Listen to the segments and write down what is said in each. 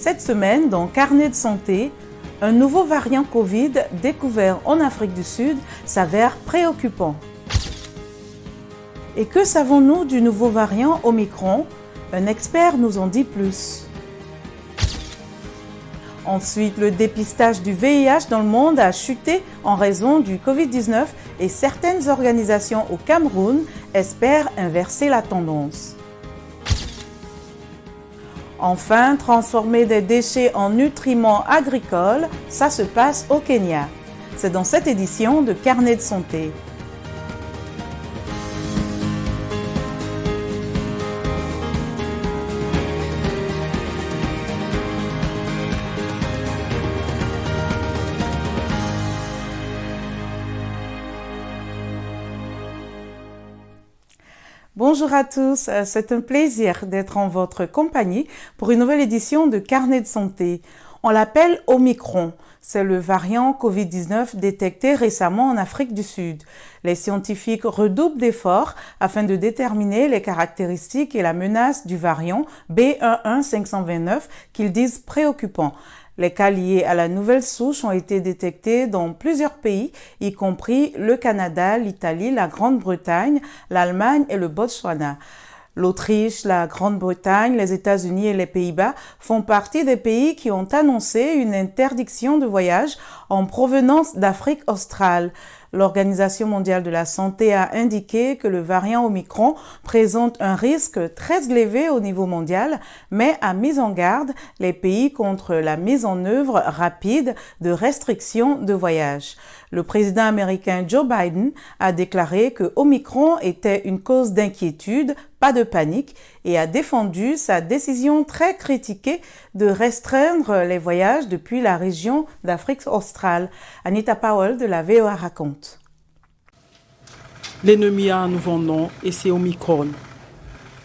Cette semaine, dans Carnet de santé, un nouveau variant Covid découvert en Afrique du Sud s'avère préoccupant. Et que savons-nous du nouveau variant Omicron? Un expert nous en dit plus. Ensuite, le dépistage du VIH dans le monde a chuté en raison du Covid-19 et certaines organisations au Cameroun espèrent inverser la tendance. Enfin, transformer des déchets en nutriments agricoles, ça se passe au Kenya. C'est dans cette édition de Carnet de santé. Bonjour à tous, c'est un plaisir d'être en votre compagnie pour une nouvelle édition de Carnet de santé. On l'appelle Omicron. C'est le variant Covid-19 détecté récemment en Afrique du Sud. Les scientifiques redoublent d'efforts afin de déterminer les caractéristiques et la menace du variant B11529 qu'ils disent préoccupant. Les cas liés à la nouvelle souche ont été détectés dans plusieurs pays, y compris le Canada, l'Italie, la Grande-Bretagne, l'Allemagne et le Botswana. L'Autriche, la Grande-Bretagne, les États-Unis et les Pays-Bas font partie des pays qui ont annoncé une interdiction de voyage en provenance d'Afrique australe. L'Organisation mondiale de la santé a indiqué que le variant Omicron présente un risque très élevé au niveau mondial, mais a mis en garde les pays contre la mise en œuvre rapide de restrictions de voyage. Le président américain Joe Biden a déclaré que Omicron était une cause d'inquiétude, pas de panique, et a défendu sa décision très critiquée de restreindre les voyages depuis la région d'Afrique australe. Anita Powell de la VOA raconte. L'ennemi a un nouveau nom et c'est Omicron.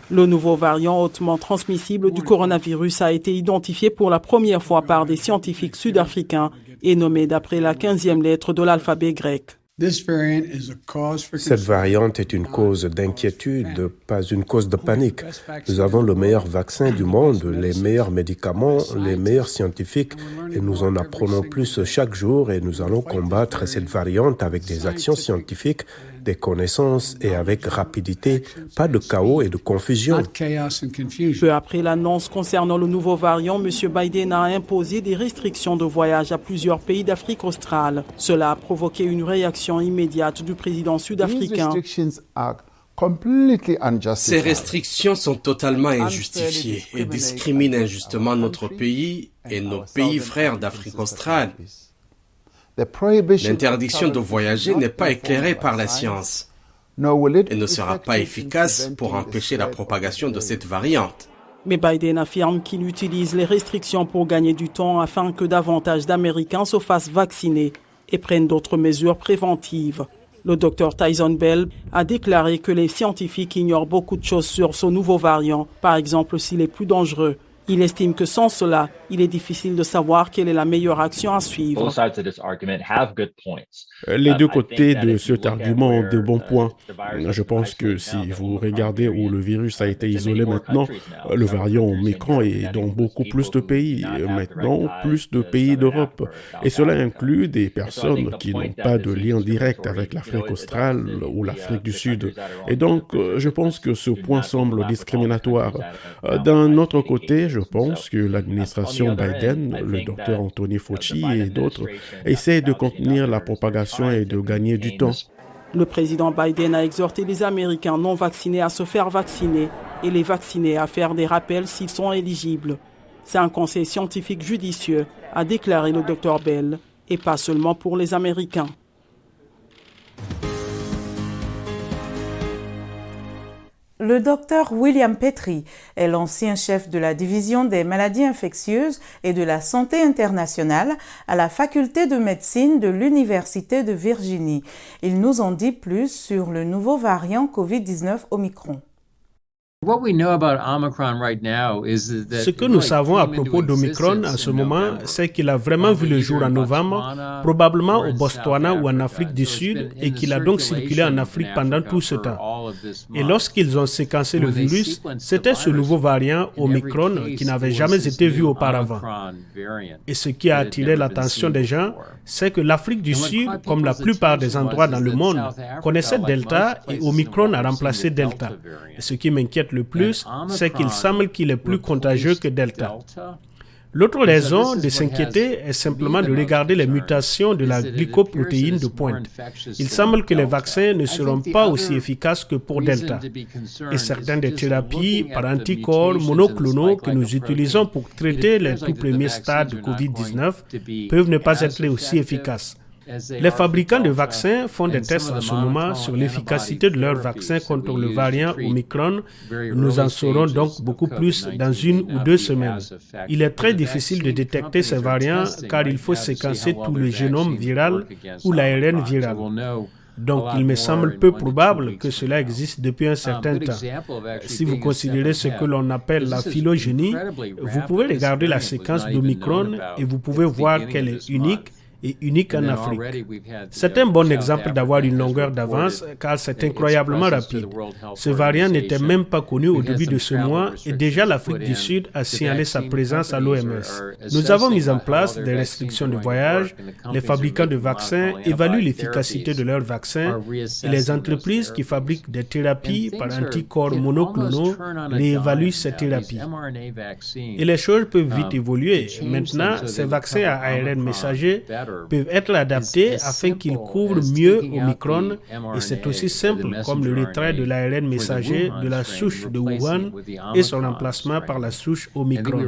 Le nouveau variant hautement transmissible du coronavirus a été identifié pour la première fois par des scientifiques sud-africains et nommé d'après la 15e lettre de l'alphabet grec. Cette variante est une cause d'inquiétude, pas une cause de panique. Nous avons le meilleur vaccin du monde, les meilleurs médicaments, les meilleurs scientifiques, et nous en apprenons plus chaque jour et nous allons combattre cette variante avec des actions scientifiques, des connaissances et avec rapidité, pas de chaos et de confusion. Peu après l'annonce concernant le nouveau variant, M. Biden a imposé des restrictions de voyage à plusieurs pays d'Afrique australe. Cela a provoqué une réaction immédiate du président sud-africain. Ces restrictions sont totalement injustifiées et discriminent injustement notre pays et nos pays frères d'Afrique australe. L'interdiction de voyager n'est pas éclairée par la science et ne sera pas efficace pour empêcher la propagation de cette variante. Mais Biden affirme qu'il utilise les restrictions pour gagner du temps afin que davantage d'Américains se fassent vacciner et prennent d'autres mesures préventives. Le Dr Tyson Bell a déclaré que les scientifiques ignorent beaucoup de choses sur ce nouveau variant, par exemple s'il est plus dangereux. Il estime que sans cela, il est difficile de savoir quelle est la meilleure action à suivre. Les deux côtés de cet argument ont de bons points. Je pense que si vous regardez où le virus a été isolé maintenant, le variant Omicron est dans beaucoup plus de pays, maintenant plus de pays d'Europe. Et cela inclut des personnes qui n'ont pas de lien direct avec l'Afrique australe ou l'Afrique du Sud. Et donc, je pense que ce point semble discriminatoire. D'un autre côté, je pense que l'administration Biden, le docteur Anthony Fauci et d'autres essaient de contenir la propagation et de gagner du temps. Le président Biden a exhorté les Américains non vaccinés à se faire vacciner et les vaccinés à faire des rappels s'ils sont éligibles. C'est un conseil scientifique judicieux, a déclaré le docteur Bell, et pas seulement pour les Américains. Le docteur William Petrie est l'ancien chef de la division des maladies infectieuses et de la santé internationale à la faculté de médecine de l'Université de Virginie. Il nous en dit plus sur le nouveau variant Covid-19 Omicron. Ce que nous savons à propos d'Omicron à ce moment, c'est qu'il a vraiment vu le jour en novembre, probablement au Botswana ou en Afrique du Sud, et qu'il a donc circulé en Afrique pendant tout ce temps. Et lorsqu'ils ont séquencé le virus, c'était ce nouveau variant Omicron qui n'avait jamais été vu auparavant. Et ce qui a attiré l'attention des gens, c'est que l'Afrique du Sud, comme la plupart des endroits dans le monde, connaissait Delta et Omicron a remplacé Delta. Et ce qui m'inquiète le plus, c'est qu'il semble qu'il est plus contagieux que Delta. L'autre raison de s'inquiéter est simplement de regarder les mutations de la glycoprotéine de pointe. Il semble que les vaccins ne seront pas aussi efficaces que pour Delta. Et certaines des thérapies par anticorps monoclonaux que nous utilisons pour traiter les tout premiers stades de COVID-19 peuvent ne pas être aussi efficaces. Les fabricants de vaccins font des tests en ce moment sur l'efficacité de leurs vaccins contre le variant Omicron. Nous en saurons donc beaucoup plus dans 1 ou 2 semaines. Il est très difficile de détecter ces variants car il faut séquencer tout le génome viral ou l'ARN viral. Donc, il me semble peu probable que cela existe depuis un certain temps. Si vous considérez ce que l'on appelle la phylogénie, vous pouvez regarder la séquence d'Omicron et vous pouvez voir qu'elle est unique et unique en Afrique. C'est un bon exemple d'avoir une longueur d'avance car c'est incroyablement rapide. Ce variant n'était même pas connu au début de ce mois et déjà l'Afrique du Sud a signalé sa présence à l'OMS. Nous avons mis en place des restrictions de voyage, les fabricants de vaccins évaluent l'efficacité de leurs vaccins et les entreprises qui fabriquent des thérapies par anticorps monoclonaux réévaluent ces thérapies. Et les choses peuvent vite évoluer. Maintenant, ces vaccins à ARN messager peuvent être adaptés afin qu'ils couvrent mieux Omicron et c'est aussi simple comme le retrait de l'ARN messager de la souche de Wuhan et son remplacement par la souche Omicron.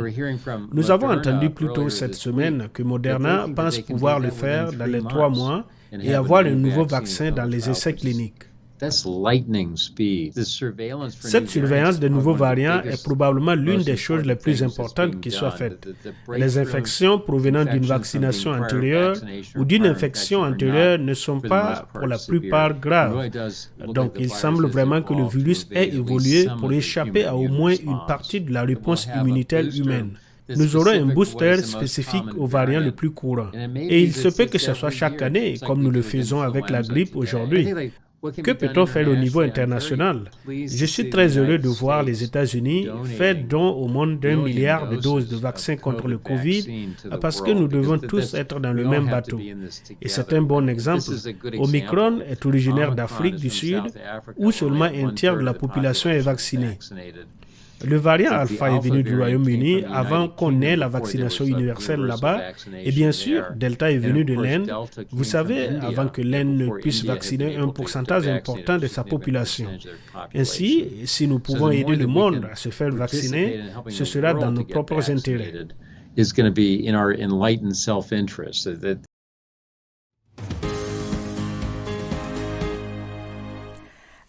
Nous avons entendu plus tôt cette semaine que Moderna pense pouvoir le faire dans les 3 mois et avoir un nouveau vaccin dans les essais cliniques. Cette surveillance des nouveaux variants est probablement l'une des choses les plus importantes qui soient faites. Les infections provenant d'une vaccination antérieure ou d'une infection antérieure ne sont pas pour la plupart graves. Donc il semble vraiment que le virus ait évolué pour échapper à au moins une partie de la réponse immunitaire humaine. Nous aurons un booster spécifique au variant le plus courant. Et il se peut que ce soit chaque année, comme nous le faisons avec la grippe aujourd'hui. Que peut-on faire au niveau international? Je suis très heureux de voir les États-Unis faire don au monde d'1 milliard de doses de vaccins contre le Covid parce que nous devons tous être dans le même bateau. Et c'est un bon exemple. Omicron est originaire d'Afrique du Sud où seulement un tiers de la population est vaccinée. Le variant Alpha est venu du Royaume-Uni avant qu'on ait la vaccination universelle là-bas. Et bien sûr, Delta est venu de l'Inde. Vous savez, avant que l'Inde ne puisse vacciner un pourcentage important de sa population. Ainsi, si nous pouvons aider le monde à se faire vacciner, ce sera dans nos propres intérêts.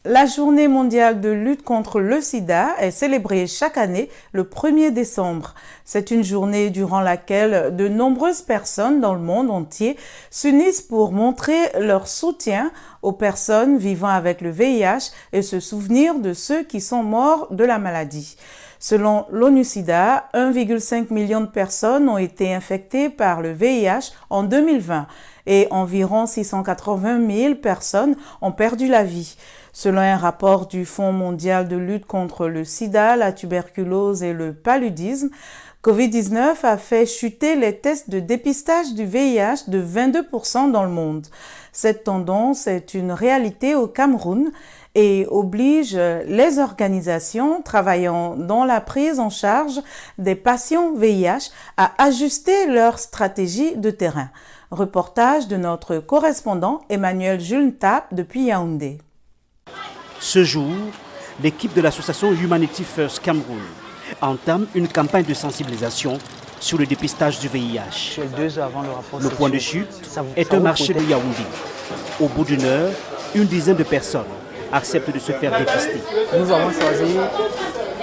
La journée mondiale de lutte contre le sida est célébrée chaque année le 1er décembre. C'est une journée durant laquelle de nombreuses personnes dans le monde entier s'unissent pour montrer leur soutien aux personnes vivant avec le VIH et se souvenir de ceux qui sont morts de la maladie. Selon l'ONU-SIDA, 1,5 million de personnes ont été infectées par le VIH en 2020 et environ 680 000 personnes ont perdu la vie. Selon un rapport du Fonds mondial de lutte contre le sida, la tuberculose et le paludisme, COVID-19 a fait chuter les tests de dépistage du VIH de 22% dans le monde. Cette tendance est une réalité au Cameroun et oblige les organisations travaillant dans la prise en charge des patients VIH à ajuster leur stratégie de terrain. Reportage de notre correspondant Emmanuel Julntap depuis Yaoundé. Ce jour, l'équipe de l'association Humanity First Cameroun entame une campagne de sensibilisation sur le dépistage du VIH. Le point de chute est un marché de Yaoundé. Au bout d'une heure, une dizaine de personnes acceptent de se faire dépister. Nous avons choisi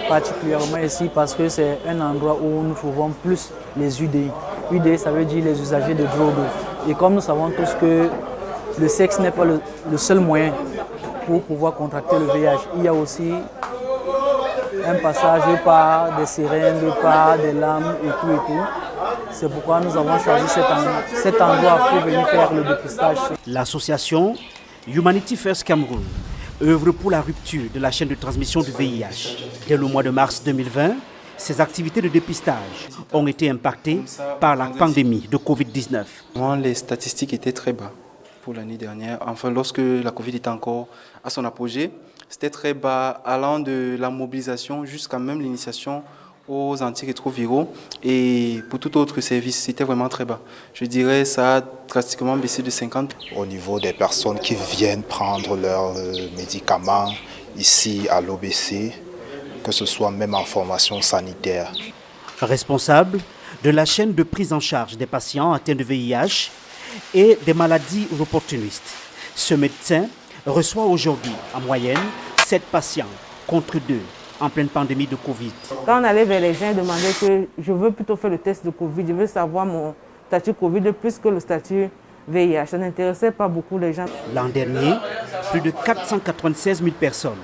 particulièrement ici parce que c'est un endroit où nous trouvons plus les UDI. UDI, ça veut dire les usagers de drogue. Et comme nous savons tous que le sexe n'est pas le seul moyen pour pouvoir contracter le VIH, il y a aussi un passage par des seringues, par des lames et tout. C'est pourquoi nous avons choisi cet endroit pour venir faire le dépistage. L'association Humanity First Cameroun œuvre pour la rupture de la chaîne de transmission du VIH. Dès le mois de mars 2020, ces activités de dépistage ont été impactées par la pandémie de Covid-19. Les statistiques étaient très bas pour l'année dernière. Enfin, lorsque la Covid était encore à son apogée, c'était très bas, allant de la mobilisation jusqu'à même l'initiation aux antirétroviraux. Et pour tout autre service, c'était vraiment très bas. Je dirais ça a drastiquement baissé de 50. Au niveau des personnes qui viennent prendre leurs médicaments ici à l'OBC, que ce soit même en formation sanitaire. Responsable de la chaîne de prise en charge des patients atteints de VIH et des maladies opportunistes. Ce médecin reçoit aujourd'hui en moyenne 7 patients contre 2 en pleine pandémie de Covid. Quand on allait vers les gens, ils demandaient que je veux plutôt faire le test de Covid, je veux savoir mon statut Covid plus que le statut VIH. Ça n'intéressait pas beaucoup les gens. L'an dernier, plus de 496 000 personnes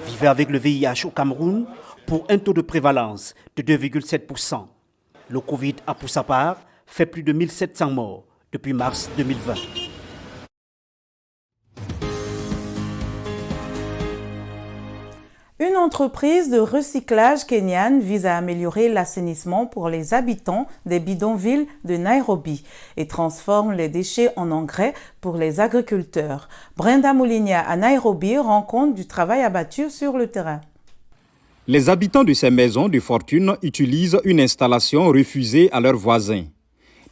vivaient avec le VIH au Cameroun pour un taux de prévalence de 2,7%. Le Covid a pour sa part fait plus de 1700 morts depuis mars 2020. Une entreprise de recyclage kenyane vise à améliorer l'assainissement pour les habitants des bidonvilles de Nairobi et transforme les déchets en engrais pour les agriculteurs. Brenda Moulinia à Nairobi rend compte du travail abattu sur le terrain. Les habitants de ces maisons de fortune utilisent une installation refusée à leurs voisins.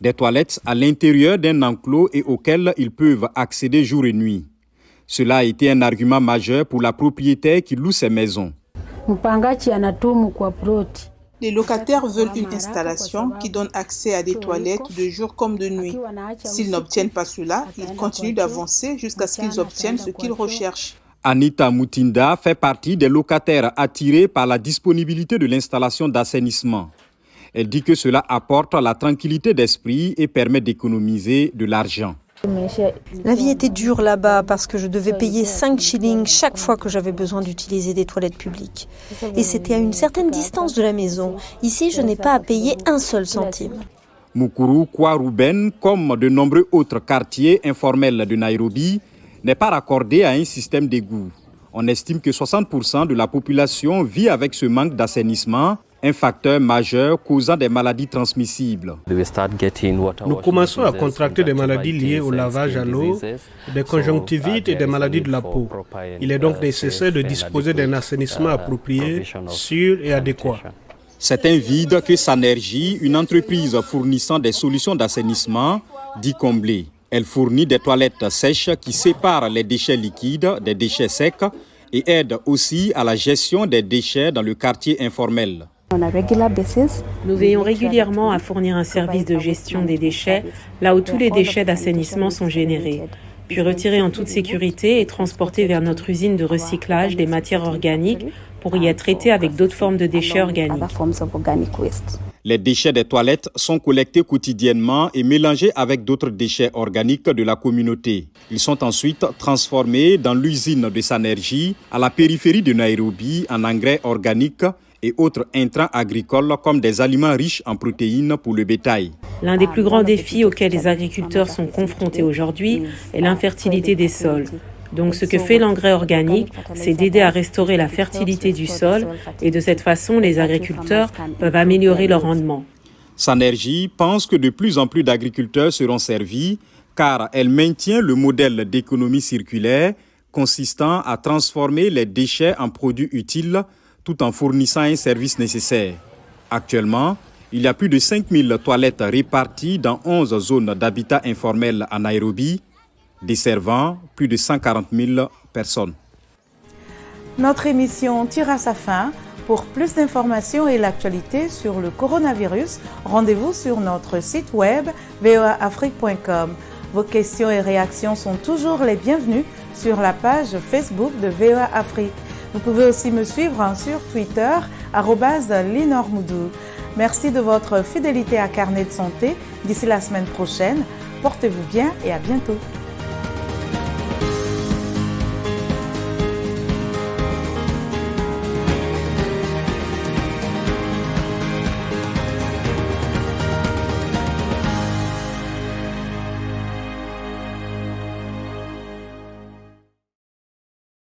Des toilettes à l'intérieur d'un enclos et auxquelles ils peuvent accéder jour et nuit. Cela a été un argument majeur pour la propriétaire qui loue ces maisons. Les locataires veulent une installation qui donne accès à des toilettes de jour comme de nuit. S'ils n'obtiennent pas cela, ils continuent d'avancer jusqu'à ce qu'ils obtiennent ce qu'ils recherchent. Anita Mutinda fait partie des locataires attirés par la disponibilité de l'installation d'assainissement. Elle dit que cela apporte la tranquillité d'esprit et permet d'économiser de l'argent. La vie était dure là-bas parce que je devais payer 5 shillings chaque fois que j'avais besoin d'utiliser des toilettes publiques. Et c'était à une certaine distance de la maison. Ici, je n'ai pas à payer un seul centime. Mukuru Kwaruben, comme de nombreux autres quartiers informels de Nairobi, n'est pas raccordé à un système d'égout. On estime que 60% de la population vit avec ce manque d'assainissement, un facteur majeur causant des maladies transmissibles. Nous commençons à contracter des maladies liées au lavage à l'eau, des conjonctivites et des maladies de la peau. Il est donc nécessaire de disposer d'un assainissement approprié, sûr et adéquat. C'est un vide que Sanergy, une entreprise fournissant des solutions d'assainissement, dit combler. Elle fournit des toilettes sèches qui séparent les déchets liquides des déchets secs et aide aussi à la gestion des déchets dans le quartier informel. Nous veillons régulièrement à fournir un service de gestion des déchets là où tous les déchets d'assainissement sont générés, puis retirés en toute sécurité et transportés vers notre usine de recyclage des matières organiques pour y être traités avec d'autres formes de déchets organiques. Les déchets des toilettes sont collectés quotidiennement et mélangés avec d'autres déchets organiques de la communauté. Ils sont ensuite transformés dans l'usine de Sanergy à la périphérie de Nairobi en engrais organiques et autres intrants agricoles comme des aliments riches en protéines pour le bétail. L'un des plus grands défis auxquels les agriculteurs sont confrontés aujourd'hui est l'infertilité des sols. Donc ce que fait l'engrais organique, c'est d'aider à restaurer la fertilité du sol et de cette façon, les agriculteurs peuvent améliorer leur rendement. Sanergy pense que de plus en plus d'agriculteurs seront servis car elle maintient le modèle d'économie circulaire consistant à transformer les déchets en produits utiles tout en fournissant un service nécessaire. Actuellement, il y a plus de 5000 toilettes réparties dans 11 zones d'habitat informel à Nairobi, desservant plus de 140 000 personnes. Notre émission tire à sa fin. Pour plus d'informations et l'actualité sur le coronavirus, rendez-vous sur notre site web voaafrique.com. Vos questions et réactions sont toujours les bienvenues sur la page Facebook de VOA Afrique. Vous pouvez aussi me suivre sur Twitter, @linormoudou. Merci de votre fidélité à Carnet de santé. D'ici la semaine prochaine, portez-vous bien et à bientôt.